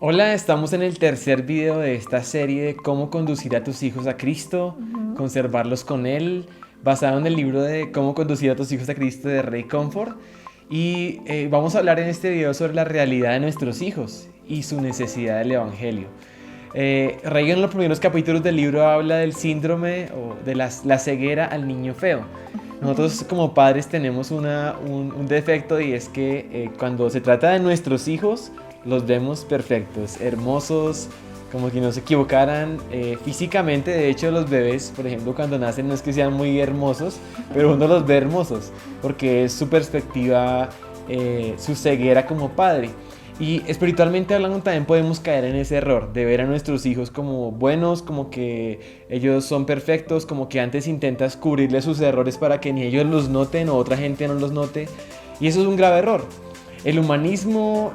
Hola, estamos en el tercer video de esta serie de cómo conducir a tus hijos a Cristo, conservarlos con Él, basado en el libro de cómo conducir a tus hijos a Cristo de Ray Comfort. Y vamos a hablar en este video sobre la realidad de nuestros hijos y su necesidad del Evangelio. Ray en los primeros capítulos del libro habla del síndrome o de la ceguera al niño feo. Nosotros como padres tenemos un defecto, y es que cuando se trata de nuestros hijos los vemos perfectos, hermosos, como que no se equivocaran físicamente. De hecho, los bebés, por ejemplo, cuando nacen no es que sean muy hermosos, pero uno los ve hermosos porque es su perspectiva, su ceguera como padre. Y espiritualmente hablando también podemos caer en ese error de ver a nuestros hijos como buenos, como que ellos son perfectos, como que antes intentas cubrirles sus errores para que ni ellos los noten o otra gente no los note. Y eso es un grave error. El humanismo,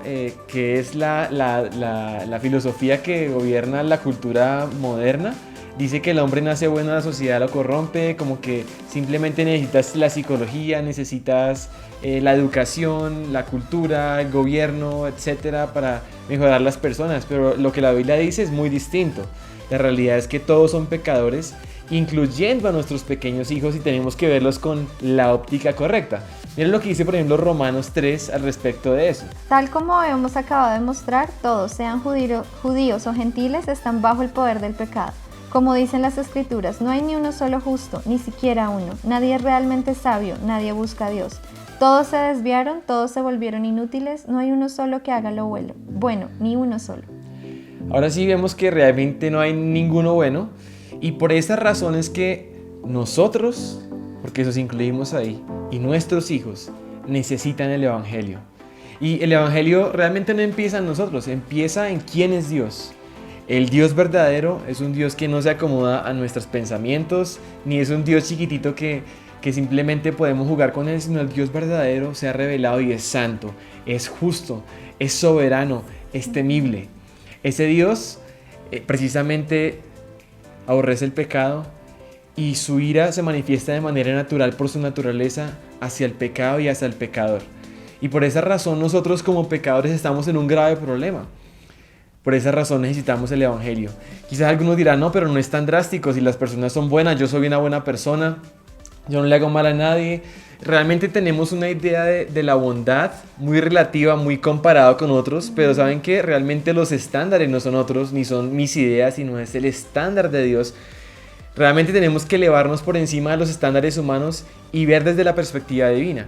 que es la filosofía que gobierna la cultura moderna, dice que el hombre nace bueno, la sociedad lo corrompe, como que simplemente necesitas la psicología, necesitas la educación, la cultura, el gobierno, etcétera, para mejorar las personas. Pero lo que la Biblia dice es muy distinto. La realidad es que todos son pecadores, incluyendo a nuestros pequeños hijos, y tenemos que verlos con la óptica correcta. Miren lo que dice, por ejemplo, Romanos 3 al respecto de eso. Tal como hemos acabado de mostrar, todos, sean judíos o gentiles, están bajo el poder del pecado. Como dicen las Escrituras, no hay ni uno solo justo, ni siquiera uno. Nadie es realmente sabio, nadie busca a Dios. Todos se desviaron, todos se volvieron inútiles, no hay uno solo que haga lo bueno, ni uno solo. Ahora sí vemos que realmente no hay ninguno bueno, y por esa razón es que nosotros, porque nos incluimos ahí, y nuestros hijos necesitan el Evangelio. Y el Evangelio realmente no empieza en nosotros, empieza en quién es Dios. El Dios verdadero es un Dios que no se acomoda a nuestros pensamientos, ni es un Dios chiquitito que simplemente podemos jugar con él, sino el Dios verdadero se ha revelado y es santo, es justo, es soberano, es temible. Ese Dios precisamente aborrece el pecado, y su ira se manifiesta de manera natural por su naturaleza hacia el pecado y hacia el pecador. Y por esa razón nosotros como pecadores estamos en un grave problema. Por esa razón necesitamos el Evangelio. Quizás algunos dirán, no, pero no es tan drástico. Si las personas son buenas, yo soy una buena persona, yo no le hago mal a nadie. Realmente tenemos una idea de la bondad muy relativa, muy comparado con otros, pero saben que realmente los estándares no son otros, ni son mis ideas, sino es el estándar de Dios. Realmente tenemos que elevarnos por encima de los estándares humanos y ver desde la perspectiva divina.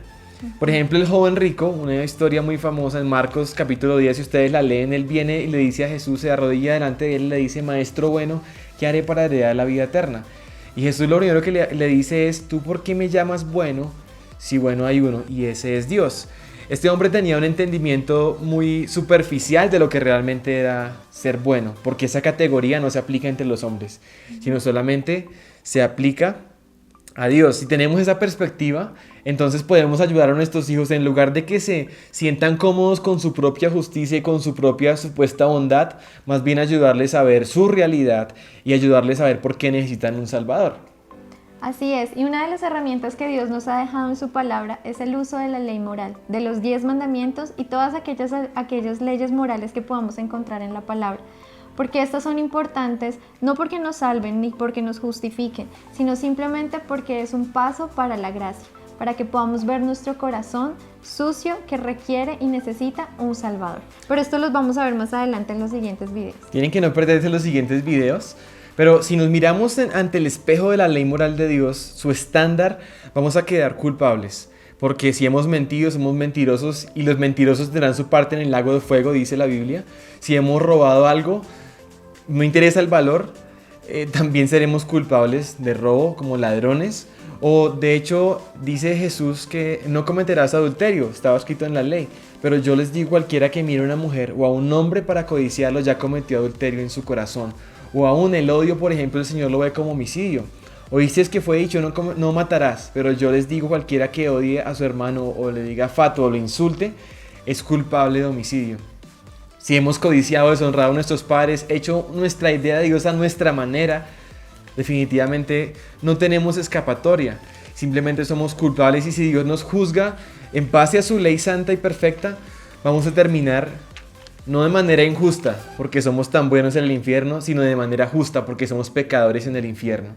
Por ejemplo, el joven rico, una historia muy famosa en Marcos capítulo 10, si ustedes la leen, él viene y le dice a Jesús, se arrodilla delante de él y le dice, Maestro bueno, ¿qué haré para heredar la vida eterna? Y Jesús lo primero que le dice es, ¿tú por qué me llamas bueno? Si bueno hay uno, y ese es Dios. Este hombre tenía un entendimiento muy superficial de lo que realmente era ser bueno, porque esa categoría no se aplica entre los hombres, sino solamente se aplica a Dios. Si tenemos esa perspectiva, entonces podemos ayudar a nuestros hijos, en lugar de que se sientan cómodos con su propia justicia y con su propia supuesta bondad, más bien ayudarles a ver su realidad y ayudarles a ver por qué necesitan un Salvador. Así es, y una de las herramientas que Dios nos ha dejado en su palabra es el uso de la ley moral, de los 10 mandamientos y todas aquellas leyes morales que podamos encontrar en la palabra. Porque estas son importantes no porque nos salven ni porque nos justifiquen, sino simplemente porque es un paso para la gracia, para que podamos ver nuestro corazón sucio que requiere y necesita un Salvador. Pero esto los vamos a ver más adelante en los siguientes videos. Tienen que no perderse los siguientes videos. Pero si nos miramos ante el espejo de la ley moral de Dios, su estándar, vamos a quedar culpables. Porque si hemos mentido, somos mentirosos, y los mentirosos tendrán su parte en el lago de fuego, dice la Biblia. Si hemos robado algo, no interesa el valor, también seremos culpables de robo como ladrones. O de hecho, dice Jesús que no cometerás adulterio, estaba escrito en la ley. Pero yo les digo, cualquiera que mire a una mujer o a un hombre para codiciarlo ya cometió adulterio en su corazón. O aún el odio, por ejemplo, el Señor lo ve como homicidio. Oísteis que fue dicho, no matarás, pero yo les digo, cualquiera que odie a su hermano o le diga fatuo o lo insulte, es culpable de homicidio. Si hemos codiciado, deshonrado a nuestros padres, hecho nuestra idea de Dios a nuestra manera, definitivamente no tenemos escapatoria. Simplemente somos culpables, y si Dios nos juzga en base a su ley santa y perfecta, vamos a terminar no de manera injusta, porque somos tan buenos en el infierno, sino de manera justa, porque somos pecadores en el infierno.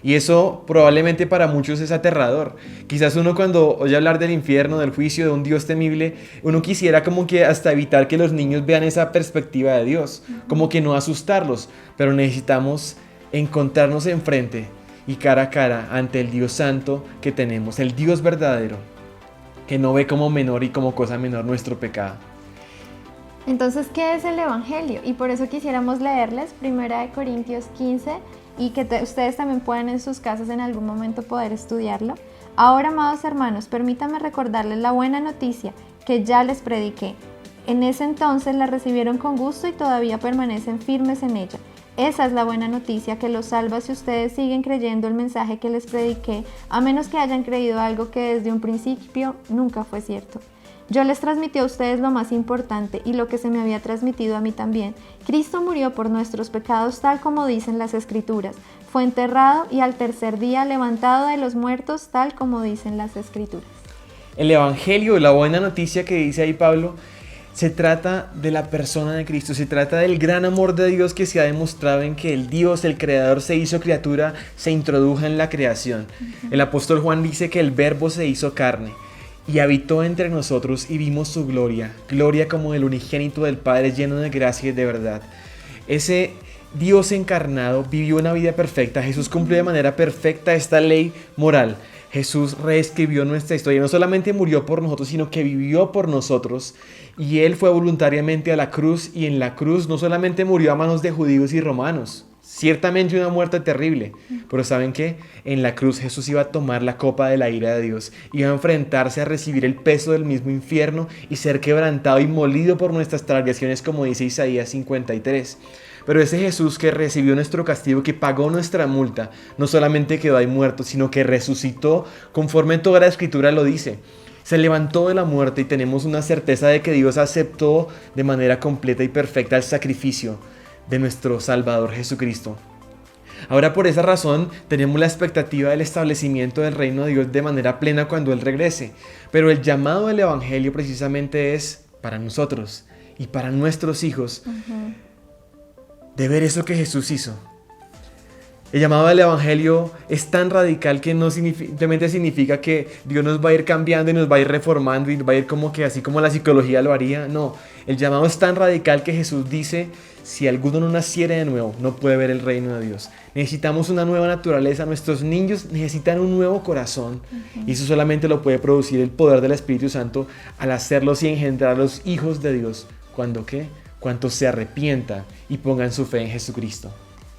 Y eso probablemente para muchos es aterrador. Quizás uno cuando oye hablar del infierno, del juicio, de un Dios temible, uno quisiera como que hasta evitar que los niños vean esa perspectiva de Dios, como que no asustarlos, pero necesitamos encontrarnos enfrente y cara a cara ante el Dios santo que tenemos, el Dios verdadero, que no ve como menor y como cosa menor nuestro pecado. Entonces, ¿qué es el Evangelio? Y por eso quisiéramos leerles 1 Corintios 15 y que ustedes también puedan en sus casas en algún momento poder estudiarlo. Ahora, amados hermanos, permítanme recordarles la buena noticia que ya les prediqué. En ese entonces la recibieron con gusto y todavía permanecen firmes en ella. Esa es la buena noticia que los salva si ustedes siguen creyendo el mensaje que les prediqué, a menos que hayan creído algo que desde un principio nunca fue cierto. Yo les transmití a ustedes lo más importante y lo que se me había transmitido a mí también. Cristo murió por nuestros pecados tal como dicen las Escrituras. Fue enterrado y al tercer día levantado de los muertos tal como dicen las Escrituras. El Evangelio, la buena noticia que dice ahí Pablo, se trata de la persona de Cristo, se trata del gran amor de Dios que se ha demostrado en que el Dios, el Creador, se hizo criatura, se introdujo en la creación. El apóstol Juan dice que el Verbo se hizo carne y habitó entre nosotros y vimos su gloria, gloria como del unigénito del Padre, lleno de gracia y de verdad. Ese Dios encarnado vivió una vida perfecta. Jesús cumplió de manera perfecta esta ley moral. Jesús reescribió nuestra historia. No solamente murió por nosotros, sino que vivió por nosotros. Y Él fue voluntariamente a la cruz. Y en la cruz no solamente murió a manos de judíos y romanos. Ciertamente una muerte terrible. Pero ¿saben qué? En la cruz Jesús iba a tomar la copa de la ira de Dios. Iba a enfrentarse a recibir el peso del mismo infierno y ser quebrantado y molido por nuestras transgresiones, como dice Isaías 53. Pero ese Jesús que recibió nuestro castigo, que pagó nuestra multa, no solamente quedó ahí muerto, sino que resucitó conforme toda la Escritura lo dice. Se levantó de la muerte y tenemos una certeza de que Dios aceptó de manera completa y perfecta el sacrificio de nuestro Salvador Jesucristo. Ahora por esa razón tenemos la expectativa del establecimiento del reino de Dios de manera plena cuando Él regrese. Pero el llamado del Evangelio precisamente es para nosotros y para nuestros hijos. De ver eso que Jesús hizo. El llamado del Evangelio es tan radical que no simplemente significa que Dios nos va a ir cambiando y nos va a ir reformando y va a ir como que así como la psicología lo haría. No, el llamado es tan radical que Jesús dice: si alguno no naciere de nuevo, no puede ver el reino de Dios. Necesitamos una nueva naturaleza. Nuestros niños necesitan un nuevo corazón. Y eso solamente lo puede producir el poder del Espíritu Santo al hacerlos y engendrar a los hijos de Dios. ¿Cuándo qué? Cuanto se arrepientan y pongan su fe en Jesucristo.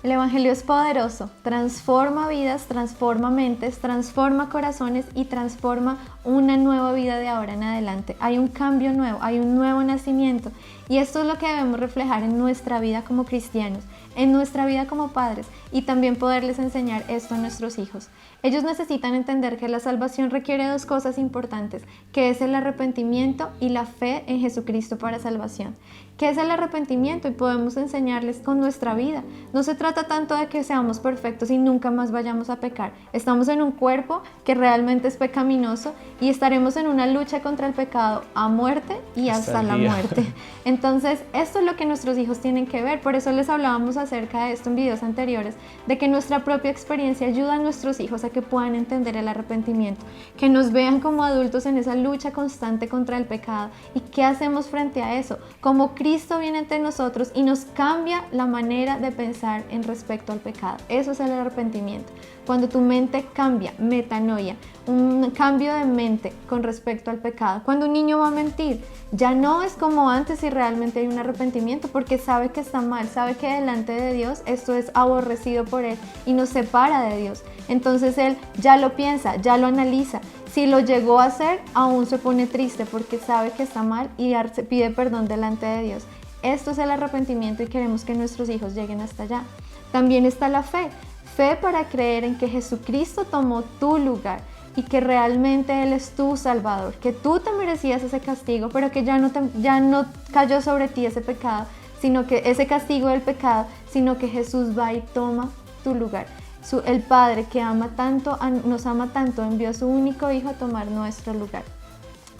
El Evangelio es poderoso, transforma vidas, transforma mentes, transforma corazones y transforma una nueva vida de ahora en adelante. Hay un cambio nuevo, hay un nuevo nacimiento y esto es lo que debemos reflejar en nuestra vida como cristianos, en nuestra vida como padres y también poderles enseñar esto a nuestros hijos. Ellos necesitan entender que la salvación requiere dos cosas importantes, que es el arrepentimiento y la fe en Jesucristo para salvación. ¿Qué es el arrepentimiento? Y podemos enseñarles con nuestra vida. No se trata tanto de que seamos perfectos y nunca más vayamos a pecar. Estamos en un cuerpo que realmente es pecaminoso y estaremos en una lucha contra el pecado a muerte y hasta la muerte. Entonces, esto es lo que nuestros hijos tienen que ver. Por eso les hablábamos acerca de esto en videos anteriores, de que nuestra propia experiencia ayuda a nuestros hijos a que puedan entender el arrepentimiento, que nos vean como adultos en esa lucha constante contra el pecado. ¿Y qué hacemos frente a eso? Como Cristo viene entre nosotros y nos cambia la manera de pensar en respecto al pecado. Eso es el arrepentimiento. Cuando tu mente cambia, metanoia, un cambio de mente con respecto al pecado. Cuando un niño va a mentir, ya no es como antes si realmente hay un arrepentimiento, porque sabe que está mal, sabe que delante de Dios esto es aborrecido por él y nos separa de Dios. Entonces él ya lo piensa, ya lo analiza. Si lo llegó a hacer, aún se pone triste porque sabe que está mal y se pide perdón delante de Dios. Esto es el arrepentimiento y queremos que nuestros hijos lleguen hasta allá. También está la fe. Fe para creer en que Jesucristo tomó tu lugar y que realmente Él es tu Salvador, que tú te merecías ese castigo, pero que ya no cayó sobre ti ese pecado, sino que ese castigo del pecado, sino que Jesús va y toma tu lugar. El Padre que nos ama tanto, envió a su único Hijo a tomar nuestro lugar.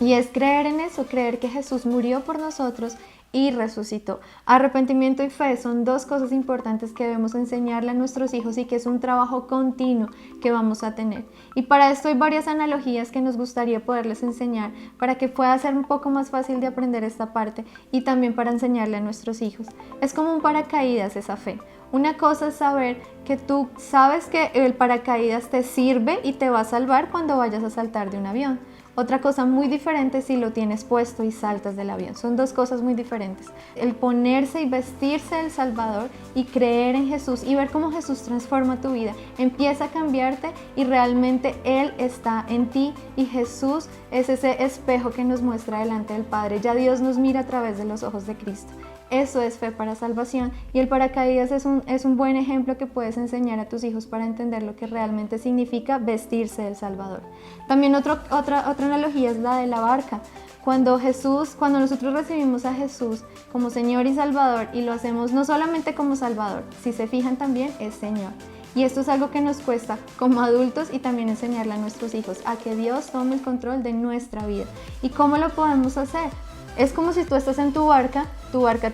Y es creer en eso, creer que Jesús murió por nosotros y resucitó. Arrepentimiento y fe son dos cosas importantes que debemos enseñarle a nuestros hijos y que es un trabajo continuo que vamos a tener. Y para esto hay varias analogías que nos gustaría poderles enseñar para que pueda ser un poco más fácil de aprender esta parte y también para enseñarle a nuestros hijos. Es como un paracaídas esa fe. Una cosa es saber que tú sabes que el paracaídas te sirve y te va a salvar cuando vayas a saltar de un avión. Otra cosa muy diferente es si lo tienes puesto y saltas del avión. Son dos cosas muy diferentes. El ponerse y vestirse del Salvador y creer en Jesús y ver cómo Jesús transforma tu vida. Empieza a cambiarte y realmente Él está en ti y Jesús es ese espejo que nos muestra delante del Padre. Ya Dios nos mira a través de los ojos de Cristo. Eso es fe para salvación y el paracaídas es un buen ejemplo que puedes enseñar a tus hijos para entender lo que realmente significa vestirse del Salvador. También otra analogía es la de la barca. Cuando nosotros recibimos a Jesús como Señor y Salvador y lo hacemos no solamente como Salvador, si se fijan también es Señor. Y esto es algo que nos cuesta como adultos y también enseñarle a nuestros hijos a que Dios tome el control de nuestra vida. ¿Y cómo lo podemos hacer? Es como si tú estás en tu barca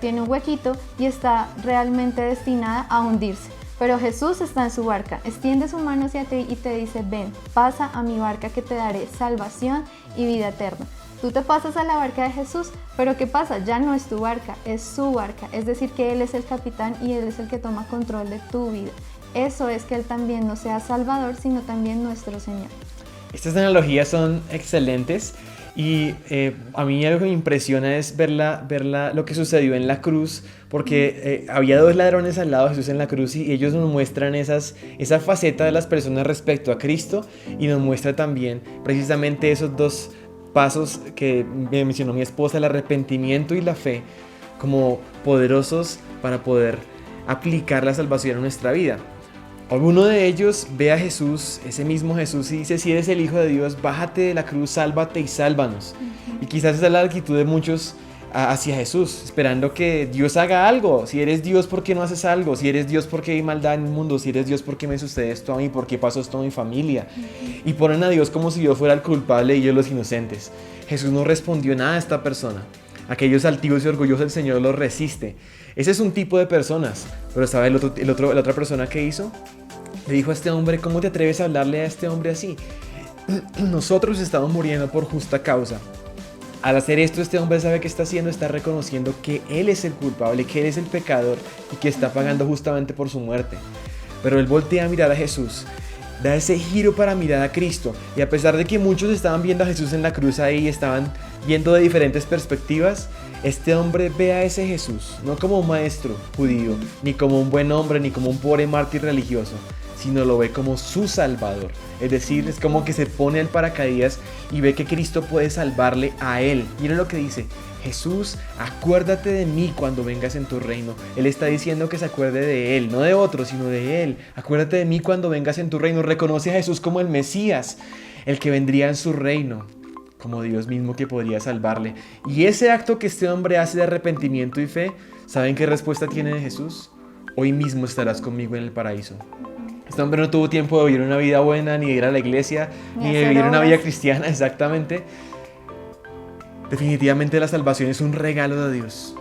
tiene un huequito y está realmente destinada a hundirse. Pero Jesús está en su barca, extiende su mano hacia ti y te dice, ven, pasa a mi barca que te daré salvación y vida eterna. Tú te pasas a la barca de Jesús, pero ¿qué pasa? Ya no es tu barca, es su barca. Es decir, que Él es el capitán y Él es el que toma control de tu vida. Eso es que Él también no sea Salvador, sino también nuestro Señor. Estas analogías son excelentes. Y a mí algo que me impresiona es ver lo que sucedió en la cruz, porque había dos ladrones al lado de Jesús en la cruz y ellos nos muestran esa faceta de las personas respecto a Cristo y nos muestra también precisamente esos dos pasos que me mencionó mi esposa, el arrepentimiento y la fe, como poderosos para poder aplicar la salvación a nuestra vida. Alguno de ellos ve a Jesús, ese mismo Jesús, y dice, si eres el Hijo de Dios, bájate de la cruz, sálvate y sálvanos. Y quizás esa es la actitud de muchos hacia Jesús, esperando que Dios haga algo. Si eres Dios, ¿por qué no haces algo? Si eres Dios, ¿por qué hay maldad en el mundo? Si eres Dios, ¿por qué me sucede esto a mí? ¿Por qué pasó esto a mi familia? Y ponen a Dios como si Dios fuera el culpable y ellos los inocentes. Jesús no respondió nada a esta persona. Aquellos altivos y orgullosos el Señor los resiste. Ese es un tipo de personas. Pero ¿sabe la otra persona que hizo? Le dijo a este hombre, ¿cómo te atreves a hablarle a este hombre así? Nosotros estamos muriendo por justa causa. Al hacer esto, este hombre sabe que está haciendo, está reconociendo que él es el culpable, que él es el pecador y que está pagando justamente por su muerte. Pero él voltea a mirar a Jesús, da ese giro para mirar a Cristo. Y a pesar de que muchos estaban viendo a Jesús en la cruz ahí, estaban viendo de diferentes perspectivas, este hombre ve a ese Jesús, no como un maestro judío, ni como un buen hombre, ni como un pobre mártir religioso, sino lo ve como su Salvador. Es decir, es como que se pone el paracaídas y ve que Cristo puede salvarle a él. Miren lo que dice, Jesús, acuérdate de mí cuando vengas en tu reino. Él está diciendo que se acuerde de él, no de otro, sino de él. Acuérdate de mí cuando vengas en tu reino. Reconoce a Jesús como el Mesías, el que vendría en su reino, como Dios mismo que podría salvarle. Y ese acto que este hombre hace de arrepentimiento y fe, ¿saben qué respuesta tiene de Jesús? Hoy mismo estarás conmigo en el paraíso. Este hombre no tuvo tiempo de vivir una vida buena, ni de ir a la iglesia, ni de vivir una vida cristiana, exactamente. Definitivamente la salvación es un regalo de Dios.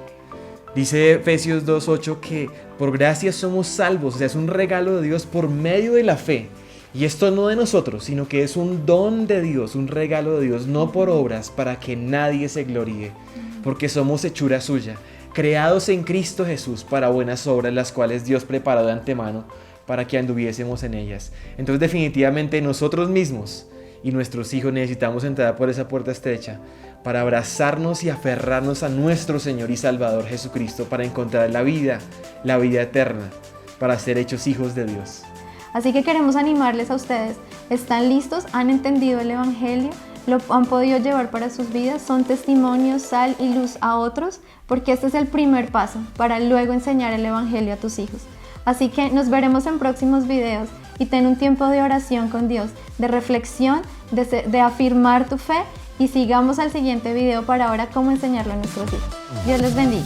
Dice Efesios 2:8 que por gracia somos salvos, o sea, es un regalo de Dios por medio de la fe. Y esto no de nosotros, sino que es un don de Dios, un regalo de Dios, no por obras, para que nadie se gloríe, porque somos hechura suya, creados en Cristo Jesús para buenas obras, las cuales Dios preparó de antemano para que anduviésemos en ellas. Entonces definitivamente nosotros mismos y nuestros hijos necesitamos entrar por esa puerta estrecha para abrazarnos y aferrarnos a nuestro Señor y Salvador Jesucristo, para encontrar la vida eterna, para ser hechos hijos de Dios. Así que queremos animarles a ustedes. ¿Están listos? ¿Han entendido el Evangelio? ¿Lo han podido llevar para sus vidas? ¿Son testimonios, sal y luz a otros? Porque este es el primer paso para luego enseñar el Evangelio a tus hijos. Así que nos veremos en próximos videos y ten un tiempo de oración con Dios, de reflexión, de afirmar tu fe y sigamos al siguiente video para ahora cómo enseñarlo a nuestros hijos. Dios les bendiga.